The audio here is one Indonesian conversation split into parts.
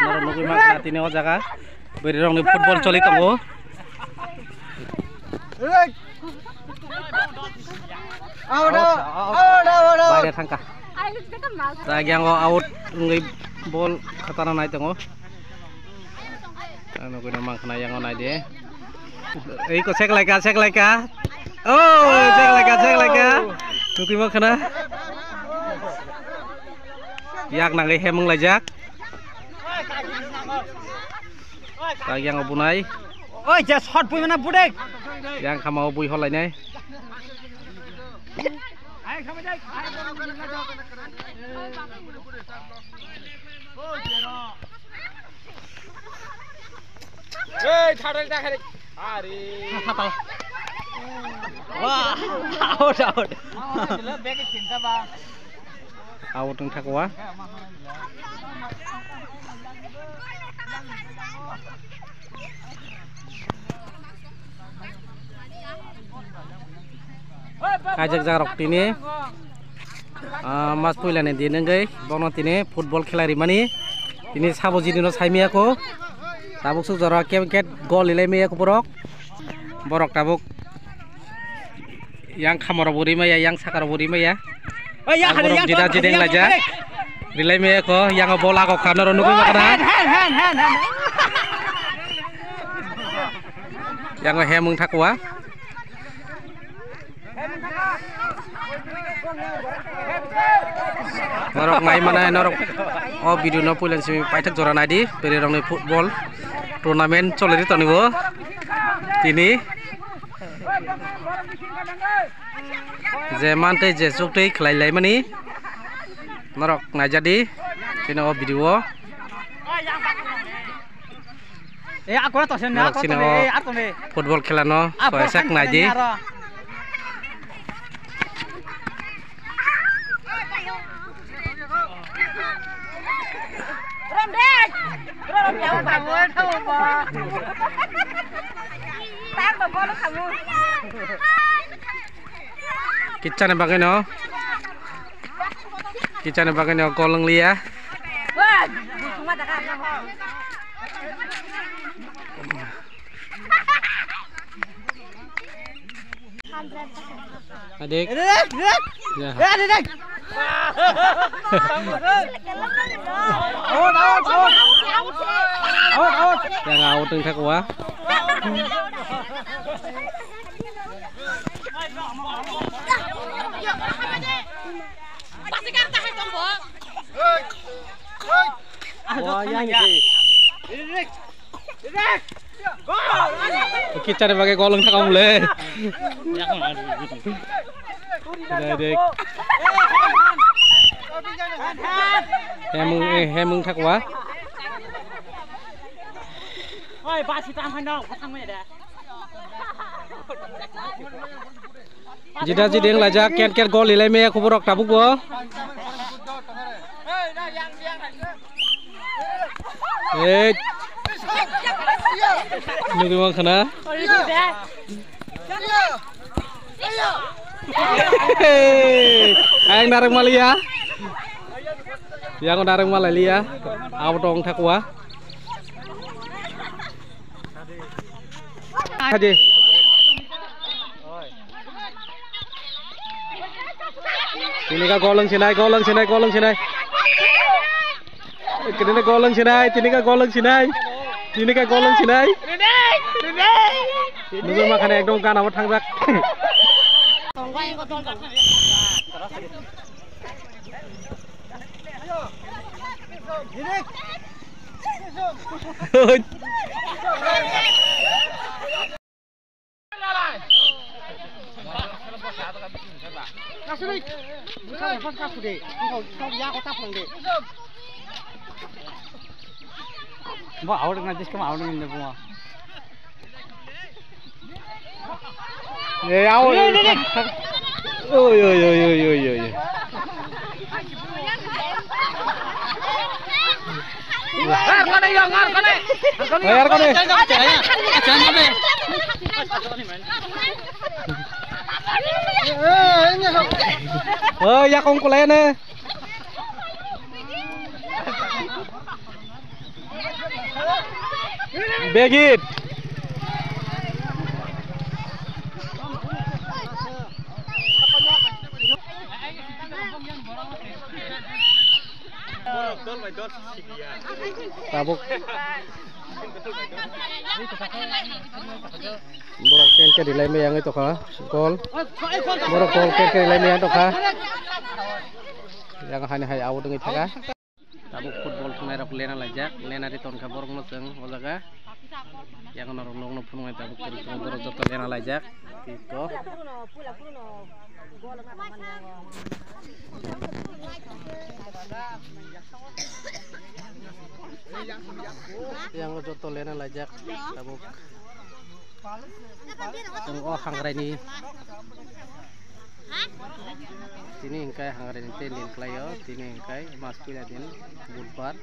Naro nukui mak nanti nih jaga. Beri rong nih football coli tunggu. Bayar tangka. Lagi yang out ngai ball kataran naik tunggu. Nukui nama kena yang naik dia. Ikut cek lagi Oh, cek lagi. Nukui mak kena. Yak nangai hemung lajak. Lagi yang obunai. Oi, just hot boy mana budek. Yang kamau bui hol lainnya. Wah, out. Out ng takwa. Kajak jarok tini mas puilan di nenggai bono tini football khilari mani tini sabo jidino saimi ako tabuk su jara ket gol ilai me ako borok tabuk yang khamara buri maya yang sakara buri maya borok jida jideng laja rilai me ako yang bola ako kanoro nukui makana yang hemung takwa norok ngai mana norok oh video no pulen simi paitak jora nadi beri rong ni football tournament choleri tonibo tini je mante je sukti khlai lai mani norok ngai jadi sini oh video aku to sen na ko to football khelano soesak naji Kitchen bagai no kolong lia. Adik. Adik. Yang out ng takwa. Kita ada pakai kolong tak boleh. Adik. Hemung takwa. Oi, basi tahan dong, pasang mana dah. Jida jideng laja ket gol ilai me aku borok tabuk bo. Nunggu mang kena. Ayang nareng malia. Yang nareng malia. Awdong takwa. Haji. Ini ka golong sinai. Kini golong sinai. Nunggu makan ekdom kan awat hangbak. Mau awal dengan dis kamu awal dengan semua. Ya awal. Oh yo. Oh ya kong kulene. Begit. Tabuk. Borok ken di lain yang itu kah? Gol. Borok gol ken di lain yang itu kah? Yang hanya hai awal dengan itu kah? Tabuk football pemain rok lena lajak, lena di ton kaborok nuseng, ozaga. Yang norong pemain tabuk borok joto lena lajak, itu. Yang joto lena lajak, tabuk. Yang hangrai ini. Sini ingkai hangrai ini tendin klayo, sini ingkai mas pila din bulbar.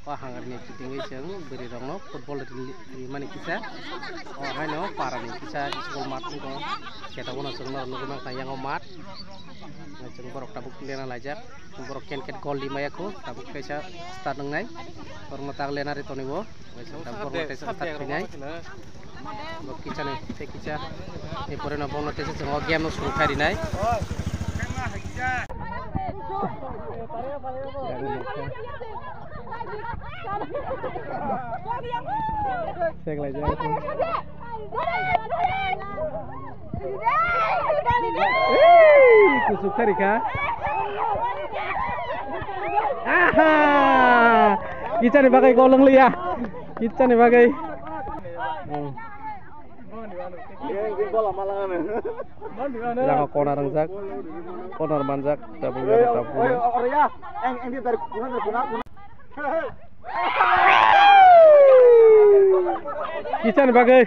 Hangrai ini tinggi seng beri rongo football di mana kisah. Hai no para ni kisah sekolah mat ko. Kita guna sengnar nugu mang tayang omat. Ngeceng borok tabuk lena lajak, borok ken gol 5 ya ko, tabuk kaisa start ngai. Borok matang lena ri tonibo. Tabuk borok kaisa start ngai. Bok kicha ne te kicha e pore na bono tese jeng game no suru khari nai sek lai jai ku sukhari ka aha kicha ne bagai golong liya kicha ne bagai yang corner rangzak, corner manjak, tabung tabung. Kican bagai.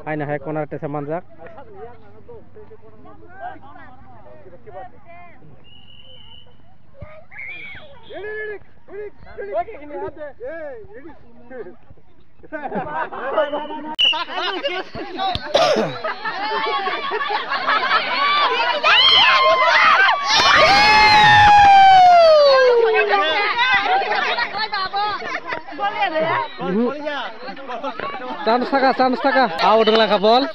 Aina hai corner tesa manjak. Chance taka. Out dengan kabol.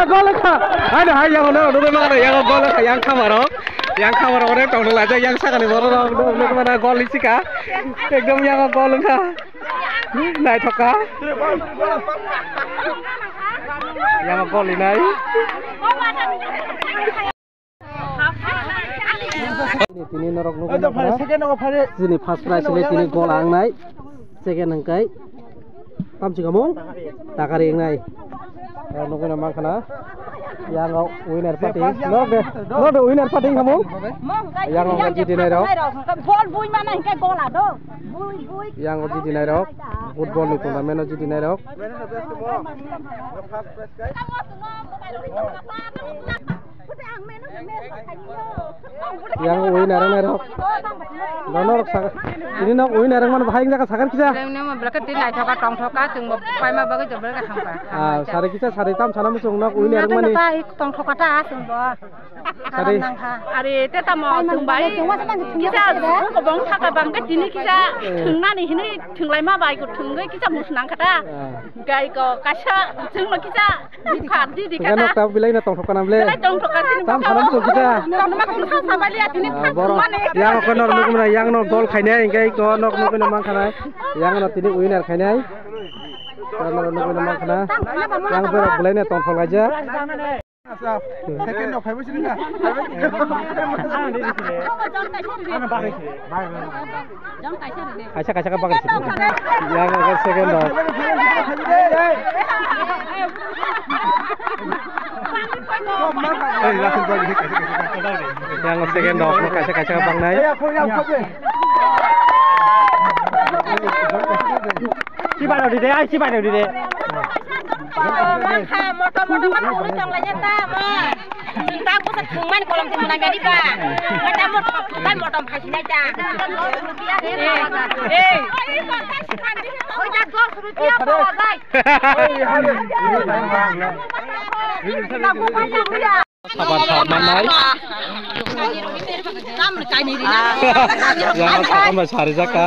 Gol ka. Ada hai yang ono do mana yang gol ka yang kamaro ore tong laja yang sakane boro do mana gol isi ka. Ekdom yang gol ka. Nai thoka. Yang gol nai. Ini norok nuku. Ini first prize ini gol ang nai. Second angkai. Tam si kamu? Takari ang nai. Nuku namang kana. Yang winner party. No the winner party kamu? Yang jadi nai dok. Ball bui mana hingga gol ada. Bui. Yang jadi nai dok. Football ni tournament jadi nai dok. Yang winner nai dok. Donor ini nak winner mana bahaya nggak sakar kita? Ini mah berarti tidak thoka tong thoka tunggu pai mah bagi coba ke hampa. Sari kita sari tam sana musuh nak winner mana? Tong thoka ta tunggu. Sari. Ari teta mau tungbai. Kita ke bang thoka bang ke sini kita tungna nih ini tunglai mah baik tungai kita musuh nang kata. Gai ko kasha tungla kita khadi di kata. Kan tak bilai na tong thoka namble. Tong thoka sini. Tam sana musuh kita. Tong mak kita sama lihat ini mana? Yang konor nuku mana yang no gol khainai ingkai ko nok nuku namang kana. Yang no tini winner khainai. Konor nuku namang kana. Yang berok bilai na tong thoka aja. Second of five sini ka. Kaca ka bakar sini. Yang akan second of. Yang second of kaca ka bang nai. Siapa dah di deh? Siapa dah di deh? Motor mana boleh tong lainnya tak, Tak usah kuman kolam temen gadi ba. Kita mau tak mau tom kasih aja. Oh jangan kau suruh dia bawa guys. Saban naik. Kamu cai ni. Yang akan masih hari jaka.